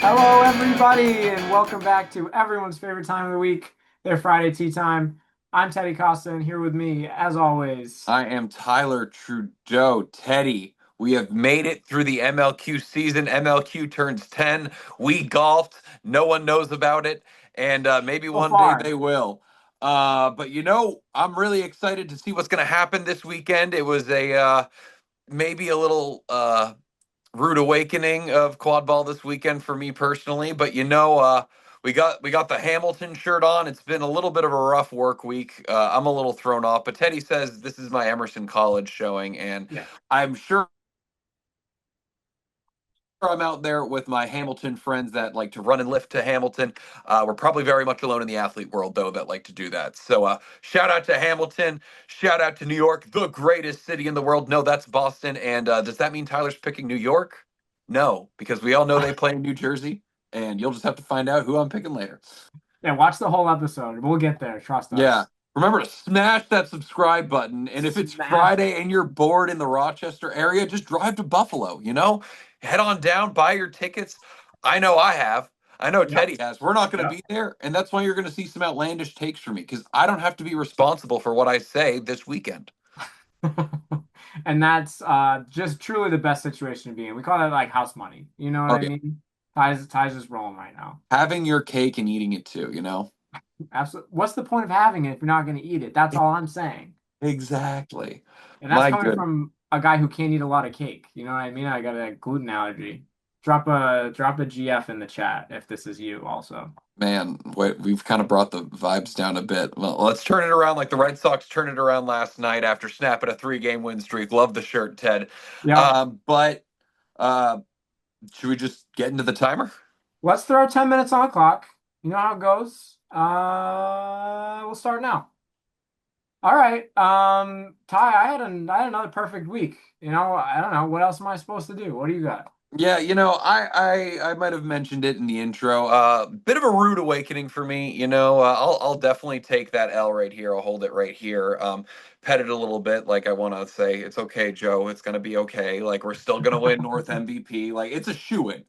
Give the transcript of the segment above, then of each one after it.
Hello, everybody, and welcome back to everyone's favorite time of the week, their Friday tea time. I'm Teddy Costa, and here with me, as always. I am Tyler Trudeau. Teddy, we have made it through the MLQ season. MLQ turns 10. We golfed. No one knows about it. And maybe So one day far, they will. But I'm really excited to see what's going to happen this weekend. It was maybe a little rude awakening of quad ball this weekend for me personally. We got the Hamilton shirt on. It's been a little bit of a rough work week. I'm a little thrown off, but Teddy says this is my Emerson College showing, and yeah. I'm sure I'm out there with my Hamilton friends that like to run and lift to Hamilton. We're probably very much alone in the athlete world, though, that like to do that. So, shout out to Hamilton. Shout out to New York, the greatest city in the world. No, that's Boston. And does that mean Tyler's picking New York? No, because we all know they play in New Jersey, and you'll just have to find out who I'm picking later. Yeah, watch the whole episode. We'll get there, trust Yeah. us. Remember to smash that subscribe button. And if it's Smash. Friday and you're bored in the Rochester area, just drive to Buffalo. Head on down, buy your tickets. I know I have. I know Yep, Teddy has. We're not going to yep. be there. And that's why you're going to see some outlandish takes from me because I don't have to be responsible for what I say this weekend. And that's just truly the best situation to be in. We call that like house money. You know what Oh, I yeah. mean? Ty's just rolling right now. Having your cake and eating it too. Absolutely. What's the point of having it if you're not going to eat it? That's all I'm saying. Exactly. And that's My coming good. from a guy who can't eat a lot of cake. You know what I mean? I got a gluten allergy. Drop a GF in the chat if this is you also. Man, we've kind of brought the vibes down a bit. Well, let's turn it around like the Red Sox turned it around last night after snapping a three-game win streak. Love the shirt, Ted. Yep. But should we just get into the timer? Let's throw 10 minutes on the clock. You know how it goes. We'll start now. All right. Ty, I had another perfect week. I don't know. What else am I supposed to do? What do you got? Yeah, I might have mentioned it in the intro. Bit of a rude awakening for me. I'll definitely take that L right here. I'll hold it right here. Pet it a little bit, like I want to say, it's okay, Joe. It's gonna be okay. Like we're still gonna win North MVP. Like it's a shoe-in.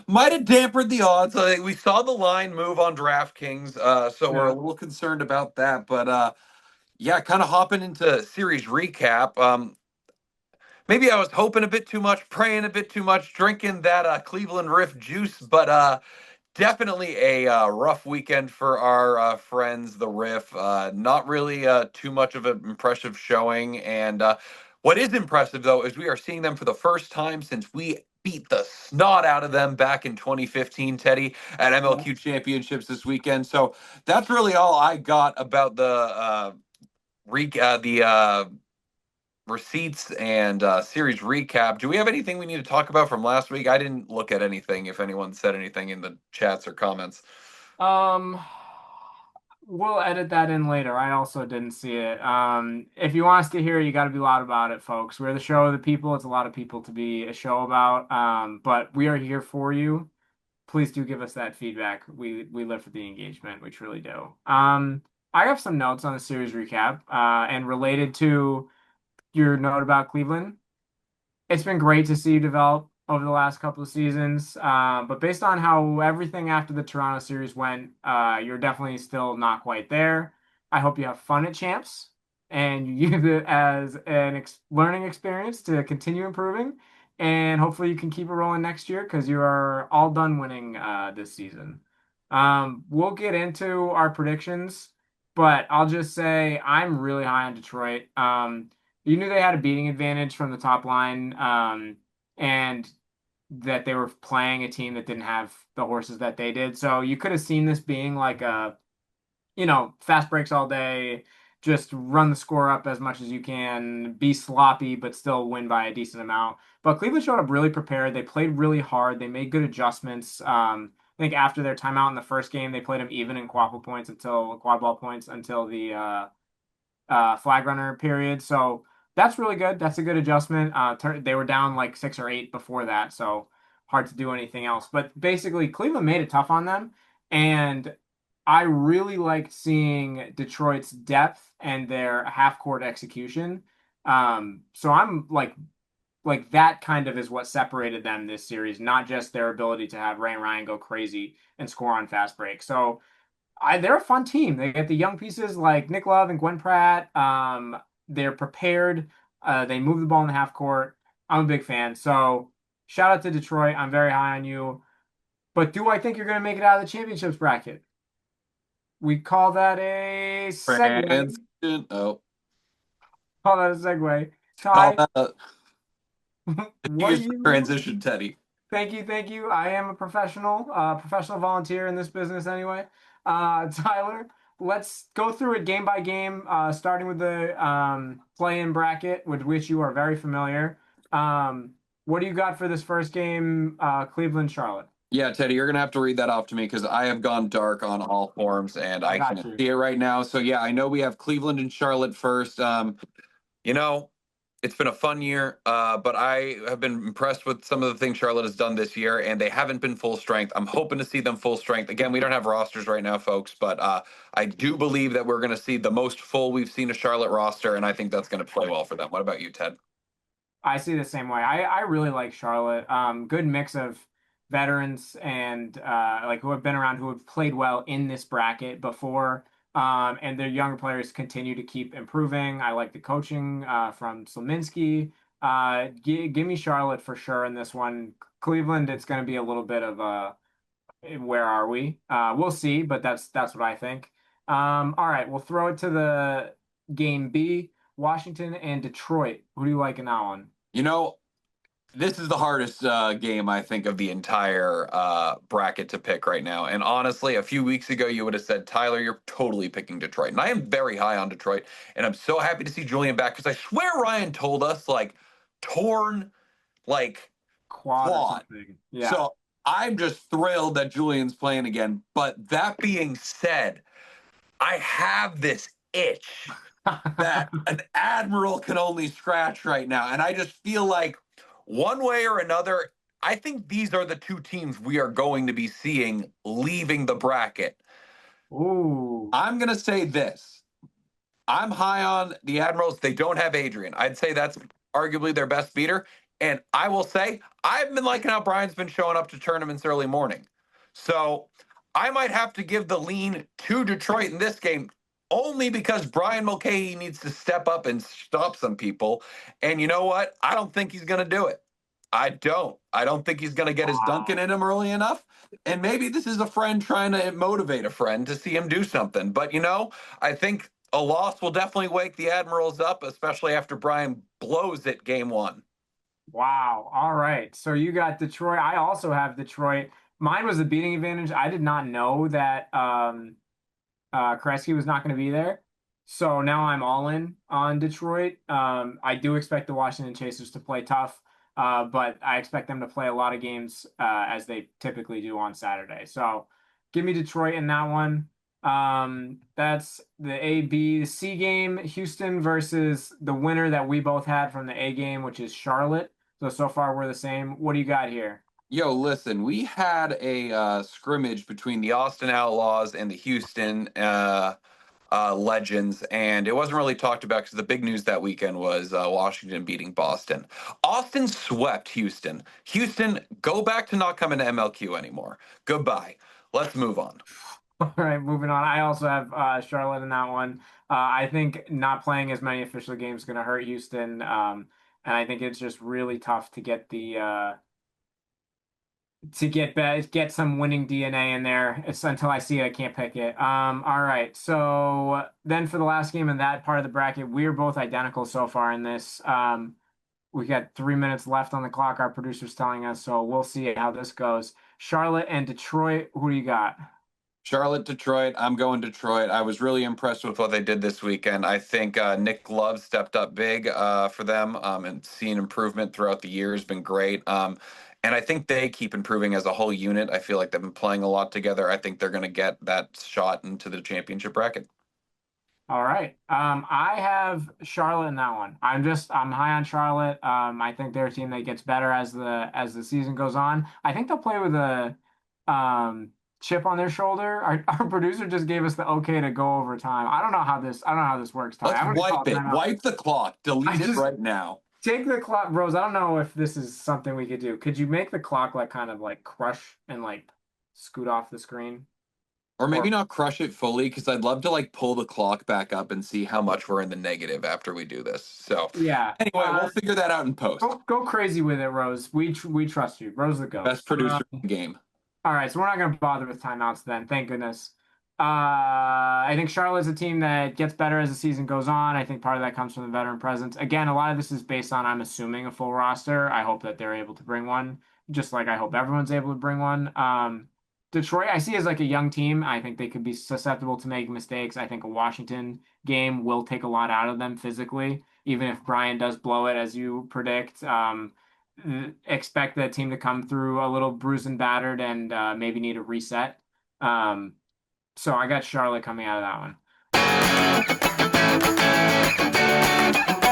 Might have dampened the odds. We saw the line move on DraftKings, so we're a Yeah. little concerned about that. But yeah, kind of hopping into series recap. Maybe I was hoping a bit too much, praying a bit too much, drinking that Cleveland Riff juice, but definitely a rough weekend for our friends, the Riff. Not really too much of an impressive showing. And what is impressive, though, is we are seeing them for the first time since we beat the snot out of them back in 2015, Teddy, at Yeah. MLQ Championships this weekend. So that's really all I got about the receipts and series recap. Do we have anything we need to talk about from last week? I didn't look at anything. If anyone said anything in the chats or comments. Um, we'll edit that in later. I also didn't see it. If you want us to hear it, you got to be loud about it, folks. We're the show of the people. It's a lot of people to be a show about. But we are here for you. Please do give us that feedback. We live for the engagement. We truly do. I have some notes on the series recap, and related to your note about Cleveland. It's been great to see you develop over the last couple of seasons. But based on how everything after the Toronto series went, you're definitely still not quite there. I hope you have fun at Champs and you use it as an ex learning experience to continue improving. And hopefully you can keep it rolling next year because you are all done winning this season. We'll get into our predictions, but I'll just say I'm really high on Detroit. You knew they had a beating advantage from the top line, and that they were playing a team that didn't have the horses that they did. So you could have seen this being like fast breaks all day, just run the score up as much as you can, be sloppy, but still win by a decent amount. But Cleveland showed up really prepared. They played really hard. They made good adjustments. I think after their timeout in the first game, they played them even in quad ball points until the flag runner period. So that's really good. That's a good adjustment. They were down like 6 or 8 before that, so hard to do anything else. But basically, Cleveland made it tough on them, and I really liked seeing Detroit's depth and their half court execution. So I'm like like that kind of is what separated them this series, not just their ability to have Ray and Ryan go crazy and score on fast break. So they're a fun team. They get the young pieces like Nick Love and Gwen Pratt. They're prepared. They move the ball in the half court. I'm a big fan. So shout out to Detroit. I'm very high on you. But do I think you're going to make it out of the championships bracket? We call that a segue. Transition. Oh, Call that a segue. call Ty, that the what do biggest you? transition, Teddy. Thank you, thank you. I am a professional volunteer in this business anyway. Tyler, let's go through it game by game, starting with the play-in bracket, with which you are very familiar. What do you got for this first game, Cleveland, Charlotte? Yeah, Teddy, you're gonna have to read that off to me because I have gone dark on all forms and I I got can't you. see it right now. So yeah, I know we have Cleveland and Charlotte first. You know, it's been a fun year, but I have been impressed with some of the things Charlotte has done this year, and they haven't been full strength. I'm hoping to see them full strength. Again, we don't have rosters right now, folks, but I do believe that we're going to see the most full we've seen a Charlotte roster, and I think that's going to play well for them. What about you, Ted? I see the same way. I really like Charlotte. Good mix of veterans and like who have been around, who have played well in this bracket before. And their younger players continue to keep improving. I like the coaching from Slominski. Give me Charlotte for sure in this one. Cleveland, it's going to be a little bit of a where are we? We'll see, but that's what I think. All right, we'll throw it to the game B, Washington and Detroit. Who do you like in that one? You know, this is the hardest game I think of the entire bracket to pick right now. And honestly, a few weeks ago, you would have said, Tyler, you're totally picking Detroit. And I am very high on Detroit. And I'm so happy to see Julian back because I swear Ryan told us like torn like Quad or quad. something. Yeah. So I'm just thrilled that Julian's playing again. But that being said, I have this itch that an admiral can only scratch right now. And I just feel like one way or another, I think these are the two teams we are going to be seeing leaving the bracket. Ooh. I'm going to say this. I'm high on the Admirals. They don't have Adrian. I'd say that's arguably their best beater. And I will say, I've been liking how Brian's been showing up to tournaments early morning. So I might have to give the lean to Detroit in this game only because Brian Mulcahy needs to step up and stop some people. And you know what? I don't think he's going to do it. I don't. I don't think he's going to get his Duncan Wow. in him early enough. And maybe this is a friend trying to motivate a friend to see him do something. But, I think a loss will definitely wake the Admirals up, especially after Brian blows it game one. Wow. All right. So you got Detroit. I also have Detroit. Mine was the beating advantage. I did not know that Kreski was not going to be there. So now I'm all in on Detroit. I do expect the Washington Chasers to play tough, but I expect them to play a lot of games as they typically do on Saturday. So give me Detroit in that one. That's the A, B, the C game, Houston versus the winner that we both had from the A game, which is Charlotte. So far we're the same. What do you got here? Yo, listen, we had a scrimmage between the Austin Outlaws and the Houston Legends, and it wasn't really talked about because the big news that weekend was Washington beating Boston. Austin swept Houston. Houston, go back to not coming to MLQ anymore. Goodbye. Let's move on. All right, moving on. I also have Charlotte in that one. I think not playing as many official games is going to hurt Houston, and I think it's just really tough to get the get some winning DNA in there. It's until I see it, I can't pick it. All right. So then for the last game in that part of the bracket, we're both identical so far in this. We got 3 minutes left on the clock. Our producer's telling us, so we'll see how this goes. Charlotte and Detroit. Who do you got? Charlotte, Detroit. I'm going Detroit. I was really impressed with what they did this weekend. I think Nick Love stepped up big for them, and seeing improvement throughout the year has been great. And I think they keep improving as a whole unit. I feel like they've been playing a lot together. I think they're going to get that shot into the championship bracket. All right. I have Charlotte in that one. I'm high on Charlotte. I think they're a team that gets better as the season goes on. I think they'll play with a chip on their shoulder. Our producer just gave us the okay to go over time. I don't know how this works, Ty. Let's I'm gonna call wipe it. timeout. Wipe the clock. I Delete it just right now. take the clock, Rose. I don't know if this is something we could do. Could you make the clock like kind of like crush and like scoot off the screen? Or maybe Or not crush it fully because I'd love to like pull the clock back up and see how much we're in the negative after we do this. So yeah, anyway, we'll figure that out in post. go crazy with it, Rose. We trust you. Rose the goat. Best producer in the game. All right, so we're not going to bother with timeouts then. Thank goodness. I think Charlotte's a team that gets better as the season goes on. I think part of that comes from the veteran presence. Again, a lot of this is based on, I'm assuming, a full roster. I hope that they're able to bring one, just like I hope everyone's able to bring one. Detroit, I see as like a young team. I think they could be susceptible to making mistakes. I think a Washington game will take a lot out of them physically, even if Brian does blow it, as you predict. Expect the team to come through a little bruised and battered and maybe need a reset. Um, so I got Charlotte coming out of that one.